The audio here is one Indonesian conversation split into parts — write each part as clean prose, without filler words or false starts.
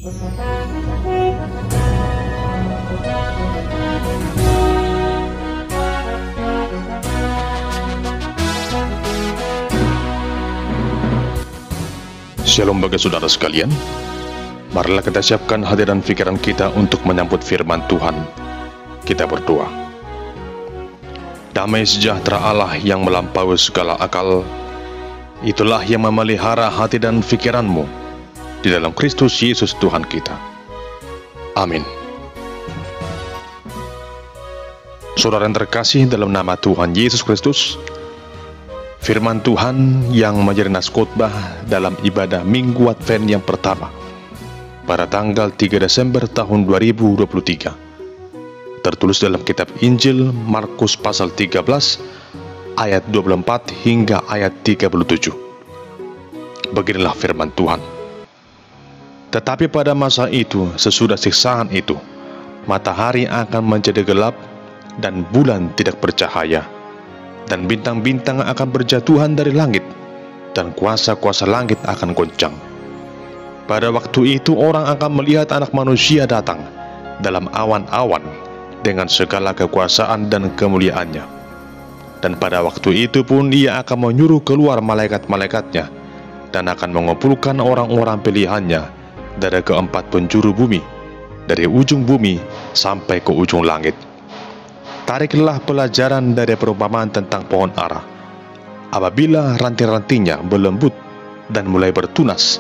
Shalom bagi saudara sekalian. Marilah kita siapkan hati dan pikiran kita untuk menyambut firman Tuhan. Kita berdoa. Damai sejahtera Allah yang melampaui segala akal, itulah yang memelihara hati dan pikiranmu di dalam Kristus Yesus Tuhan kita. Amin. Saudara yang terkasih dalam nama Tuhan Yesus Kristus, firman Tuhan yang menjadi nas khotbah dalam ibadah Minggu Advent yang pertama pada tanggal 3 Desember tahun 2023 tertulis dalam kitab Injil Markus pasal 13 ayat 24 hingga ayat 37. Beginilah firman Tuhan. Tetapi pada masa itu, sesudah siksaan itu, matahari akan menjadi gelap dan bulan tidak bercahaya, dan bintang-bintang akan berjatuhan dari langit, dan kuasa-kuasa langit akan goncang. Pada waktu itu orang akan melihat Anak Manusia datang dalam awan-awan dengan segala kekuasaan dan kemuliaannya. Dan pada waktu itu pun Ia akan menyuruh keluar malaikat-malaikatnya dan akan mengumpulkan orang-orang pilihannya dari keempat penjuru bumi, dari ujung bumi sampai ke ujung langit. Tariklah pelajaran dari perumpamaan tentang pohon ara. Apabila ranting-rantingnya berlembut dan mulai bertunas,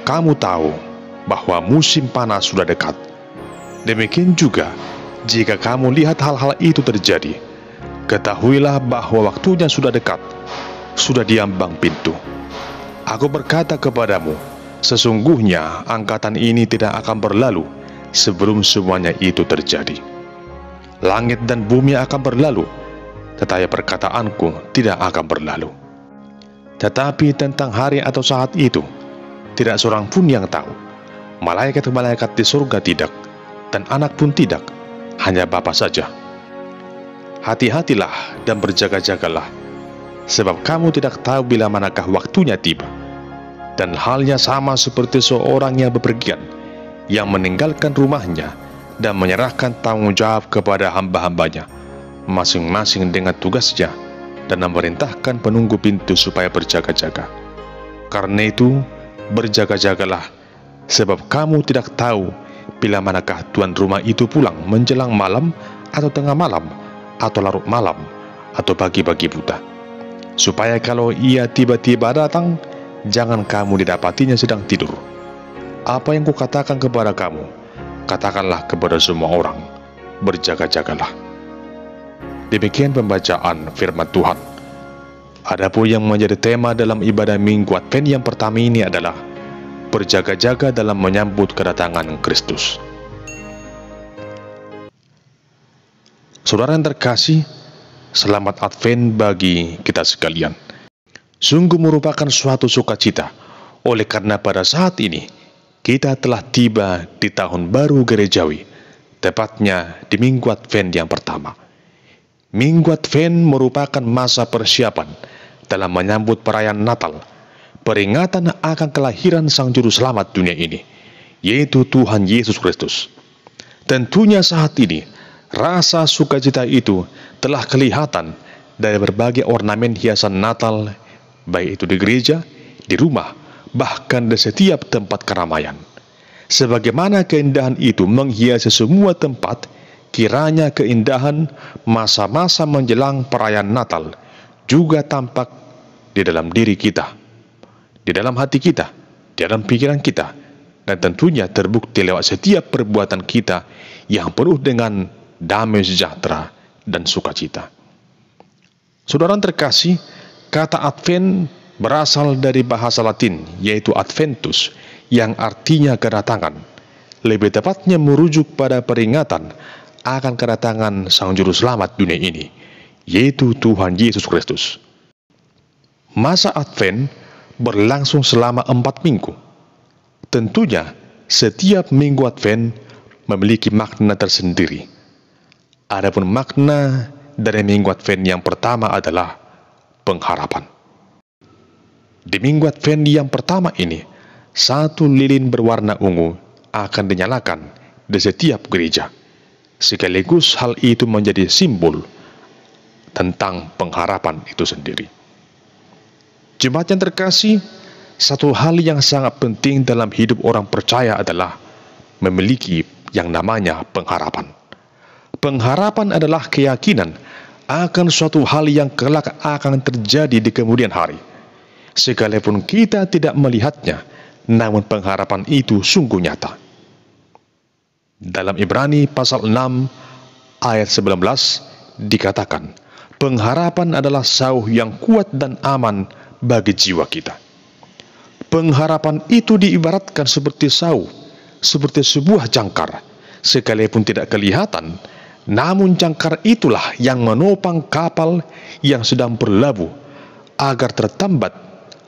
kamu tahu bahwa musim panas sudah dekat. Demikian juga, jika kamu lihat hal-hal itu terjadi, ketahuilah bahwa waktunya sudah dekat, sudah diambang pintu. Aku berkata kepadamu, sesungguhnya angkatan ini tidak akan berlalu sebelum semuanya itu terjadi. Langit dan bumi akan berlalu, tetapi perkataanku tidak akan berlalu. Tetapi tentang hari atau saat itu, tidak seorang pun yang tahu. Malaikat-malaikat di surga tidak, dan anak pun tidak, hanya Bapa saja. Hati-hatilah dan berjaga-jagalah, sebab kamu tidak tahu bila manakah waktunya tiba. Dan halnya sama seperti seorang yang bepergian, yang meninggalkan rumahnya dan menyerahkan tanggung jawab kepada hamba-hambanya, masing-masing dengan tugasnya, dan memerintahkan penunggu pintu supaya berjaga-jaga. Karena itu, berjaga-jagalah, sebab kamu tidak tahu bila manakah tuan rumah itu pulang menjelang malam, atau tengah malam, atau larut malam, atau pagi-pagi buta. Supaya kalau ia tiba-tiba datang, jangan kamu didapatinya sedang tidur. Apa yang kukatakan kepada kamu, katakanlah kepada semua orang, berjaga-jagalah. Demikian pembacaan firman Tuhan. Adapun yang menjadi tema dalam ibadah Minggu Advent yang pertama ini adalah berjaga-jaga dalam menyambut kedatangan Kristus. Saudara yang terkasih, selamat Advent bagi kita sekalian. Sungguh merupakan suatu sukacita, oleh karena pada saat ini kita telah tiba di tahun baru gerejawi, tepatnya di Minggu Advent yang pertama. Minggu Advent merupakan masa persiapan dalam menyambut perayaan Natal, peringatan akan kelahiran Sang Juru Selamat dunia ini, yaitu Tuhan Yesus Kristus. Tentunya saat ini, rasa sukacita itu telah kelihatan dari berbagai ornamen hiasan Natal, baik itu di gereja, di rumah, bahkan di setiap tempat keramaian. Sebagaimana keindahan itu menghiasi semua tempat, kiranya keindahan masa-masa menjelang perayaan Natal juga tampak di dalam diri kita, di dalam hati kita, di dalam pikiran kita, dan tentunya terbukti lewat setiap perbuatan kita yang penuh dengan damai sejahtera dan sukacita. Saudara terkasih, kata Advent berasal dari bahasa Latin, yaitu Adventus, yang artinya kedatangan. Lebih tepatnya merujuk pada peringatan akan kedatangan Sang Juru Selamat dunia ini, yaitu Tuhan Yesus Kristus. Masa Advent berlangsung selama 4 minggu. Tentunya, setiap minggu Advent memiliki makna tersendiri. Adapun makna dari minggu Advent yang pertama adalah pengharapan. Di minggu Advent yang pertama ini, satu lilin berwarna ungu akan dinyalakan di setiap gereja. Sekaligus hal itu menjadi simbol tentang pengharapan itu sendiri. Jemaat yang terkasih, satu hal yang sangat penting dalam hidup orang percaya adalah memiliki yang namanya pengharapan. Pengharapan adalah keyakinan akan suatu hal yang kelak akan terjadi di kemudian hari. Sekalipun kita tidak melihatnya, namun pengharapan itu sungguh nyata. Dalam Ibrani pasal 6 ayat 19 dikatakan, pengharapan adalah sauh yang kuat dan aman bagi jiwa kita. Pengharapan itu diibaratkan seperti sauh, seperti sebuah jangkar. Sekalipun tidak kelihatan, namun jangkar itulah yang menopang kapal yang sedang berlabuh agar tertambat,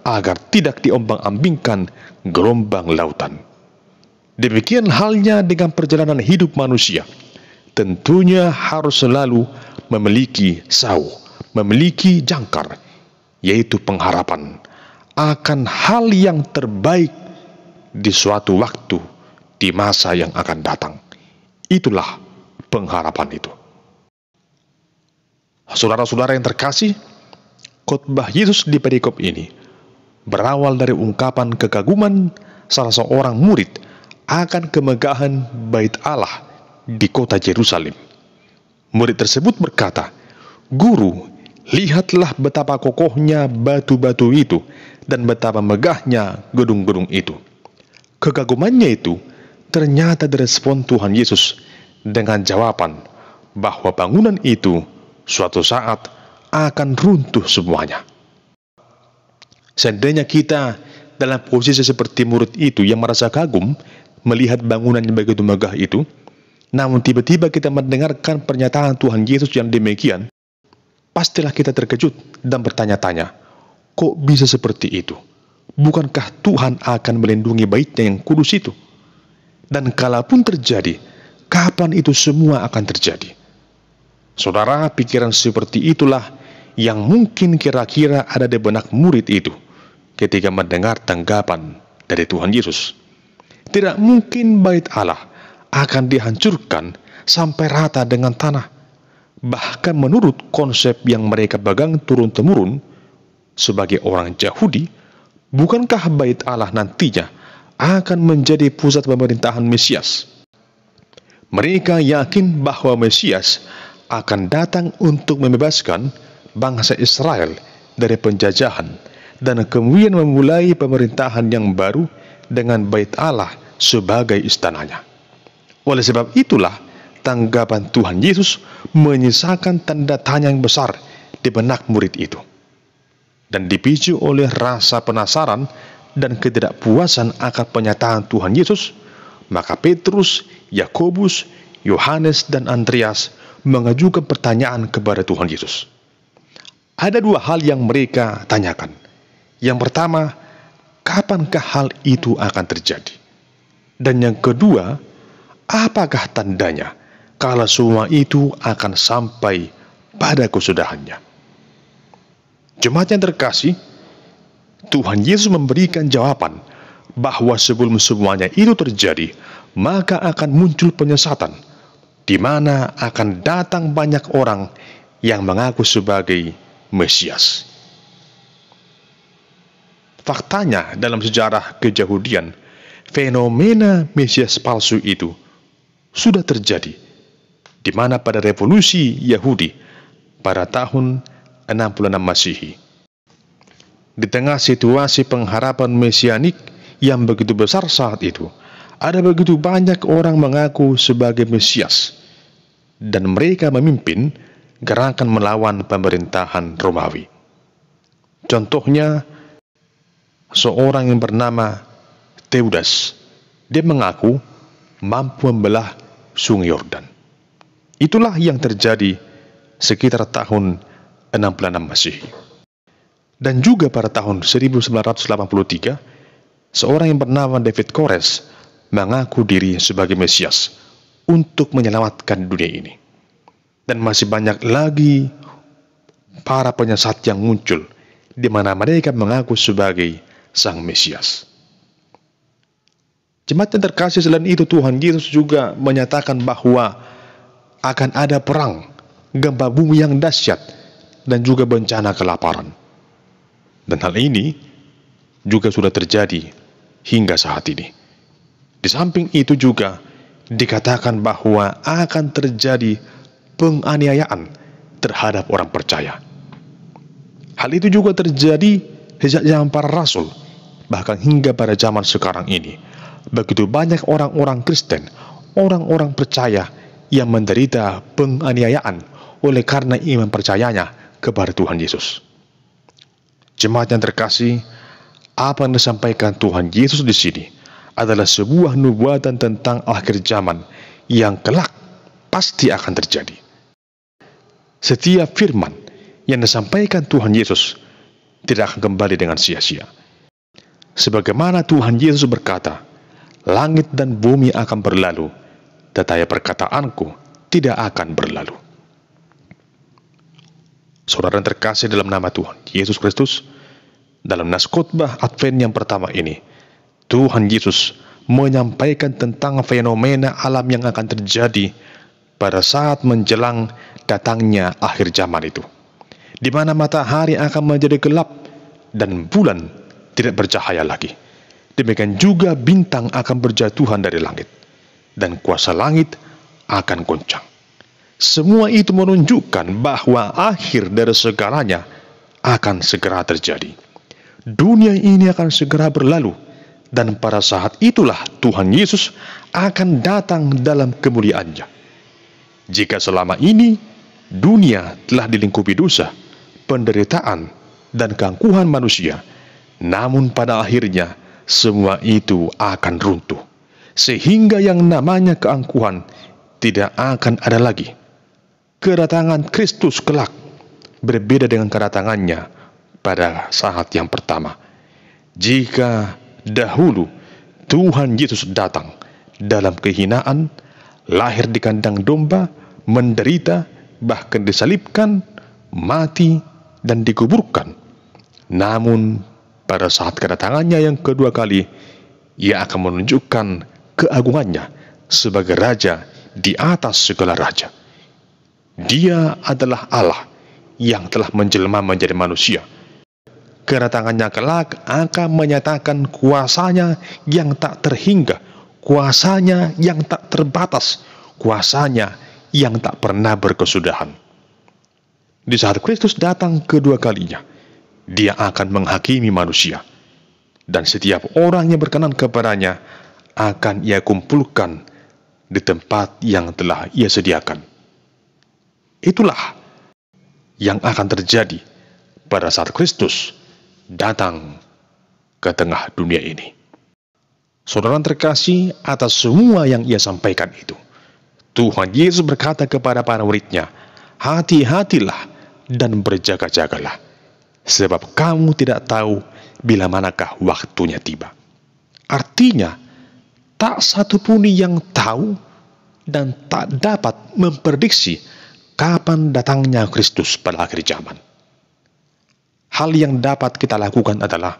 agar tidak diombang-ambingkan gelombang lautan. Demikian halnya dengan perjalanan hidup manusia. Tentunya harus selalu memiliki sauh, memiliki jangkar, yaitu pengharapan akan hal yang terbaik di suatu waktu, di masa yang akan datang. Itulah pengharapan itu. Saudara-saudara yang terkasih, khotbah Yesus di perikop ini berawal dari ungkapan kekaguman salah seorang murid akan kemegahan Bait Allah di kota Yerusalem. Murid tersebut berkata, "Guru, lihatlah betapa kokohnya batu-batu itu dan betapa megahnya gedung-gedung itu." Kekagumannya itu ternyata direspon Tuhan Yesus dengan jawaban bahwa bangunan itu suatu saat akan runtuh semuanya. Seandainya kita dalam posisi seperti murid itu yang merasa kagum melihat bangunan yang begitu megah itu, namun tiba-tiba kita mendengarkan pernyataan Tuhan Yesus yang demikian, pastilah kita terkejut dan bertanya-tanya, kok bisa seperti itu? Bukankah Tuhan akan melindungi baitnya yang kudus itu? Dan kalaupun terjadi, kapan itu semua akan terjadi? Saudara, pikiran seperti itulah yang mungkin kira-kira ada di benak murid itu ketika mendengar tanggapan dari Tuhan Yesus. Tidak mungkin bait Allah akan dihancurkan sampai rata dengan tanah. Bahkan menurut konsep yang mereka pegang turun-temurun sebagai orang Yahudi, bukankah bait Allah nantinya akan menjadi pusat pemerintahan Mesias? Mereka yakin bahwa Mesias akan datang untuk membebaskan bangsa Israel dari penjajahan dan kemudian memulai pemerintahan yang baru dengan bait Allah sebagai istananya. Oleh sebab itulah tanggapan Tuhan Yesus menyisakan tanda tanya yang besar di benak murid itu. Dan dipicu oleh rasa penasaran dan ketidakpuasan akan pernyataan Tuhan Yesus, maka Petrus, Yakobus, Yohanes, dan Andreas mengajukan pertanyaan kepada Tuhan Yesus. Ada dua hal yang mereka tanyakan. Yang pertama, kapankah hal itu akan terjadi? Dan yang kedua, apakah tandanya kalau semua itu akan sampai pada kesudahannya? Jemaat yang terkasih, Tuhan Yesus memberikan jawaban bahwa sebelum semuanya itu terjadi, maka akan muncul penyesatan, di mana akan datang banyak orang yang mengaku sebagai Mesias. Faktanya dalam sejarah keyahudian, fenomena Mesias palsu itu sudah terjadi, di mana pada revolusi Yahudi pada tahun 66 Masehi. Di tengah situasi pengharapan mesianik yang begitu besar saat itu, ada begitu banyak orang mengaku sebagai Mesias, dan mereka memimpin gerakan melawan pemerintahan Romawi. Contohnya, seorang yang bernama Teudas, dia mengaku mampu membelah Sungai Yordan. Itulah yang terjadi sekitar tahun 66 Masehi. Dan juga pada tahun 1983, seorang yang bernama David Kores mengaku diri sebagai Mesias untuk menyelamatkan dunia ini. Dan masih banyak lagi para penyesat yang muncul, di mana mereka mengaku sebagai Sang Mesias. Jemaat yang terkasih, selain itu Tuhan Yesus juga menyatakan bahwa akan ada perang, gempa bumi yang dahsyat, dan juga bencana kelaparan. Dan hal ini juga sudah terjadi hingga saat ini. Di samping itu juga dikatakan bahwa akan terjadi penganiayaan terhadap orang percaya. Hal itu juga terjadi sejak zaman para rasul, bahkan hingga pada zaman sekarang ini. Begitu banyak orang-orang Kristen, orang-orang percaya yang menderita penganiayaan oleh karena iman percayanya kepada Tuhan Yesus. Jemaat yang terkasih, apa yang disampaikan Tuhan Yesus di sini adalah sebuah nubuatan tentang akhir zaman yang kelak pasti akan terjadi. Setiap firman yang disampaikan Tuhan Yesus tidak akan kembali dengan sia-sia. Sebagaimana Tuhan Yesus berkata, langit dan bumi akan berlalu, tetapi perkataanku tidak akan berlalu. Saudara yang terkasih dalam nama Tuhan Yesus Kristus, dalam nas khotbah Advent yang pertama ini, Tuhan Yesus menyampaikan tentang fenomena alam yang akan terjadi pada saat menjelang datangnya akhir zaman itu, di mana matahari akan menjadi gelap dan bulan tidak bercahaya lagi. Demikian juga bintang akan berjatuhan dari langit, dan kuasa langit akan goncang. Semua itu menunjukkan bahwa akhir dari segalanya akan segera terjadi. Dunia ini akan segera berlalu, dan pada saat itulah Tuhan Yesus akan datang dalam kemuliaannya. Jika selama ini dunia telah dilingkupi dosa, penderitaan, dan keangkuhan manusia, namun pada akhirnya semua itu akan runtuh, sehingga yang namanya keangkuhan tidak akan ada lagi. Kedatangan Kristus kelak berbeda dengan kedatangannya pada saat yang pertama. Jika dahulu Tuhan Yesus datang dalam kehinaan, lahir di kandang domba, menderita, bahkan disalibkan, mati, dan dikuburkan. Namun pada saat kedatangannya yang kedua kali, Ia akan menunjukkan keagungannya sebagai Raja di atas segala raja. Dia adalah Allah yang telah menjelma menjadi manusia. Kedatangannya kelak akan menyatakan kuasanya yang tak terhingga, kuasanya yang tak terbatas, kuasanya yang tak pernah berkesudahan. Di saat Kristus datang kedua kalinya, Dia akan menghakimi manusia, dan setiap orang yang berkenan kepadanya akan Ia kumpulkan di tempat yang telah Ia sediakan. Itulah yang akan terjadi pada saat Kristus datang ke tengah dunia ini. Saudara terkasih, atas semua yang Ia sampaikan itu, Tuhan Yesus berkata kepada para murid-Nya, hati-hatilah dan berjaga-jagalah, sebab kamu tidak tahu bila manakah waktunya tiba. Artinya, tak satu pun yang tahu dan tak dapat memprediksi kapan datangnya Kristus pada akhir zaman. Hal yang dapat kita lakukan adalah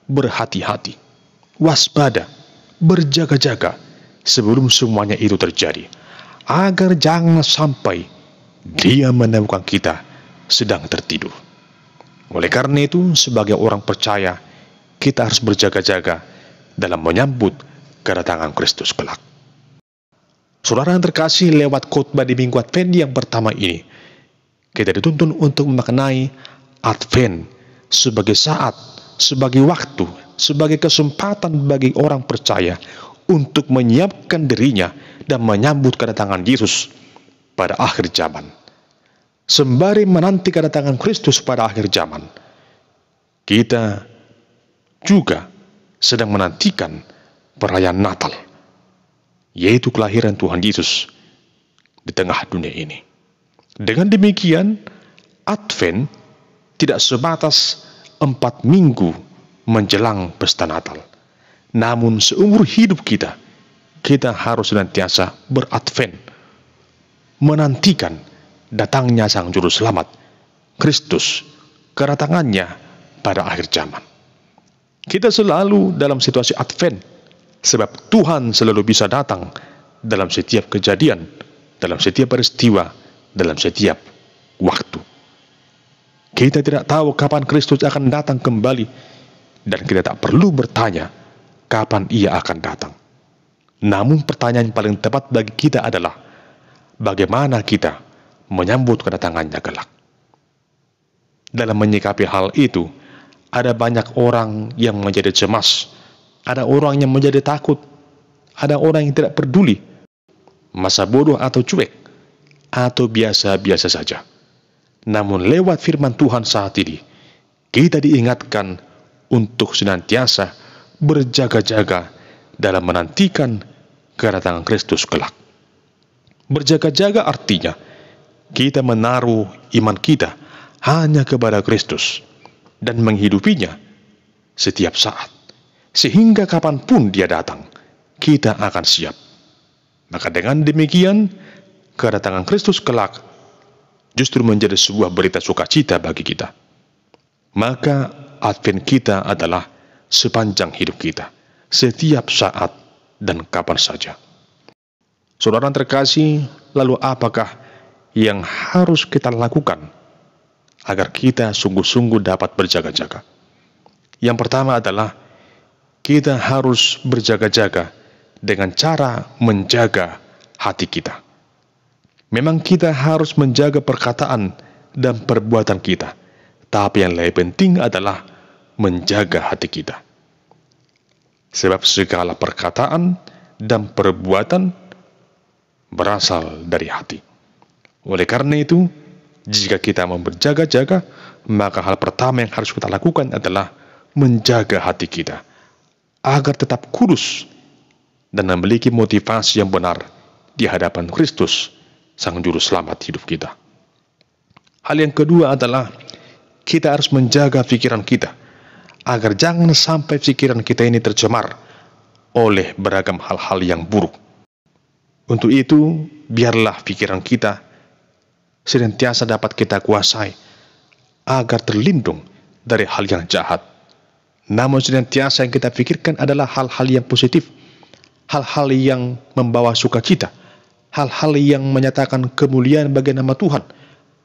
berhati-hati, waspada, berjaga-jaga sebelum semuanya itu terjadi, agar jangan sampai Dia menemukan kita sedang tertidur. Oleh karena itu, sebagai orang percaya, kita harus berjaga-jaga dalam menyambut kedatangan Kristus kelak. Saudara yang terkasih, lewat khotbah di Minggu Advent yang pertama ini, kita dituntun untuk memaknai Advent sebagai saat, sebagai waktu, sebagai kesempatan bagi orang percaya untuk menyiapkan dirinya dan menyambut kedatangan Yesus pada akhir zaman. Sembari menanti kedatangan Kristus pada akhir zaman, kita juga sedang menantikan perayaan Natal, yaitu kelahiran Tuhan Yesus di tengah dunia ini. Dengan demikian, Advent tidak sebatas 4 minggu menjelang pesta Natal, namun seumur hidup kita harus senantiasa beradvent, menantikan datangnya Sang Juru Selamat, Kristus, kedatangannya pada akhir zaman. Kita selalu dalam situasi Advent, Sebab Tuhan selalu bisa datang dalam setiap kejadian, dalam setiap peristiwa, dalam setiap waktu. Kita tidak tahu kapan Kristus akan datang kembali, dan kita tak perlu bertanya kapan Ia akan datang. Namun pertanyaan yang paling tepat bagi kita adalah, bagaimana kita menyambut kedatangannya kelak? Dalam menyikapi hal itu, ada banyak orang yang menjadi cemas, ada orang yang menjadi takut, ada orang yang tidak peduli, masa bodoh atau cuek, atau biasa-biasa saja. Namun lewat firman Tuhan saat ini, kita diingatkan untuk senantiasa berjaga-jaga dalam menantikan kedatangan Kristus kelak. Berjaga-jaga artinya, kita menaruh iman kita hanya kepada Kristus dan menghidupinya setiap saat, sehingga kapanpun Dia datang, kita akan siap. Maka dengan demikian, kedatangan Kristus kelak justru menjadi sebuah berita sukacita bagi kita. Maka Advent kita adalah sepanjang hidup kita, setiap saat dan kapan saja. Saudara terkasih, lalu apakah yang harus kita lakukan agar kita sungguh-sungguh dapat berjaga-jaga? Yang pertama adalah kita harus berjaga-jaga dengan cara menjaga hati kita. Memang kita harus menjaga perkataan dan perbuatan kita, tapi yang lebih penting adalah menjaga hati kita. Sebab segala perkataan dan perbuatan berasal dari hati. Oleh karena itu, jika kita mau berjaga-jaga, maka hal pertama yang harus kita lakukan adalah menjaga hati kita, agar tetap kudus dan memiliki motivasi yang benar di hadapan Kristus, Sang Juru Selamat hidup kita. Hal yang kedua adalah kita harus menjaga pikiran kita, agar jangan sampai pikiran kita ini tercemar oleh beragam hal-hal yang buruk. Untuk itu, biarlah pikiran kita senantiasa dapat kita kuasai, agar terlindung dari hal yang jahat. Namun senantiasa yang kita pikirkan adalah hal-hal yang positif, hal-hal yang membawa sukacita, hal-hal yang menyatakan kemuliaan bagi nama Tuhan,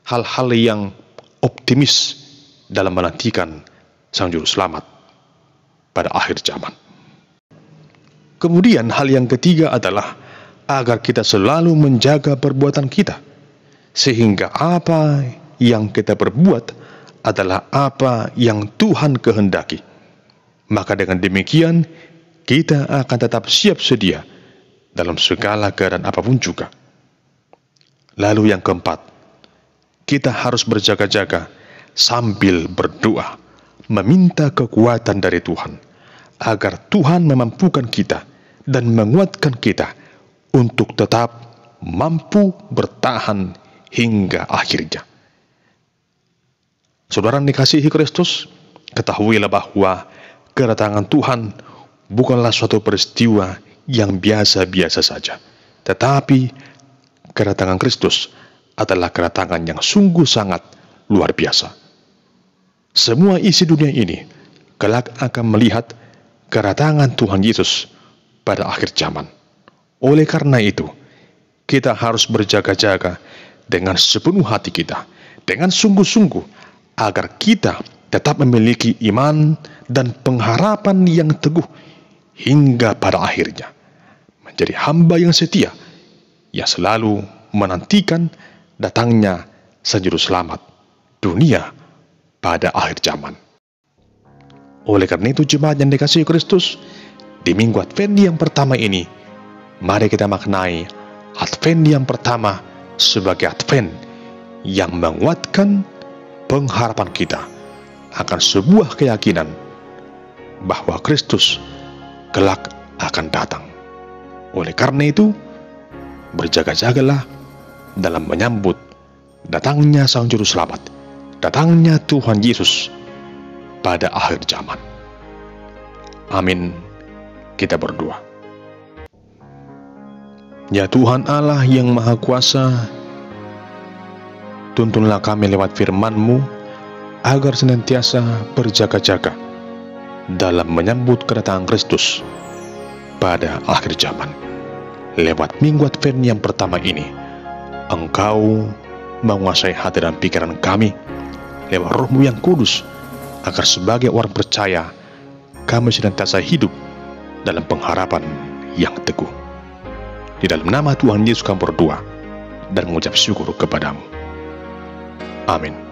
hal-hal yang optimis dalam menantikan Sang Juru Selamat pada akhir zaman. Kemudian hal yang ketiga adalah agar kita selalu menjaga perbuatan kita, sehingga apa yang kita perbuat adalah apa yang Tuhan kehendaki. Maka dengan demikian, kita akan tetap siap sedia dalam segala keadaan apapun juga. Lalu yang keempat, kita harus berjaga-jaga sambil berdoa, meminta kekuatan dari Tuhan, agar Tuhan memampukan kita dan menguatkan kita untuk tetap mampu bertahan hingga akhirnya. Saudara dikasihi Kristus, ketahuilah bahwa kedatangan Tuhan bukanlah suatu peristiwa yang biasa-biasa saja, tetapi kedatangan Kristus adalah kedatangan yang sungguh sangat luar biasa. Semua isi dunia ini kelak akan melihat kedatangan Tuhan Yesus pada akhir zaman. Oleh karena itu, kita harus berjaga-jaga dengan sepenuh hati kita, dengan sungguh-sungguh, agar kita tetap memiliki iman dan pengharapan yang teguh hingga pada akhirnya, menjadi hamba yang setia, yang selalu menantikan datangnya Sang Juru Selamat dunia pada akhir zaman. Oleh karena itu, jemaat yang dikasihi Kristus, di minggu Advent yang pertama ini, mari kita maknai Advent yang pertama sebagai Advent yang menguatkan pengharapan kita akan sebuah keyakinan bahwa Kristus kelak akan datang. Oleh karena itu, berjaga-jagalah dalam menyambut datangnya Sang Juru Selamat, datangnya Tuhan Yesus pada akhir zaman. Amin. Kita berdoa. Ya Tuhan Allah yang Maha Kuasa, tuntunlah kami lewat firman-Mu agar senantiasa berjaga-jaga dalam menyambut kedatangan Kristus, pada akhir zaman. Lewat Minggu Advent yang pertama ini, Engkau menguasai hati dan pikiran kami lewat Roh-Mu yang kudus, agar sebagai orang percaya, kami senantiasa hidup dalam pengharapan yang teguh. Di dalam nama Tuhan Yesus kami berdoa dan mengucap syukur kepadamu. Amin.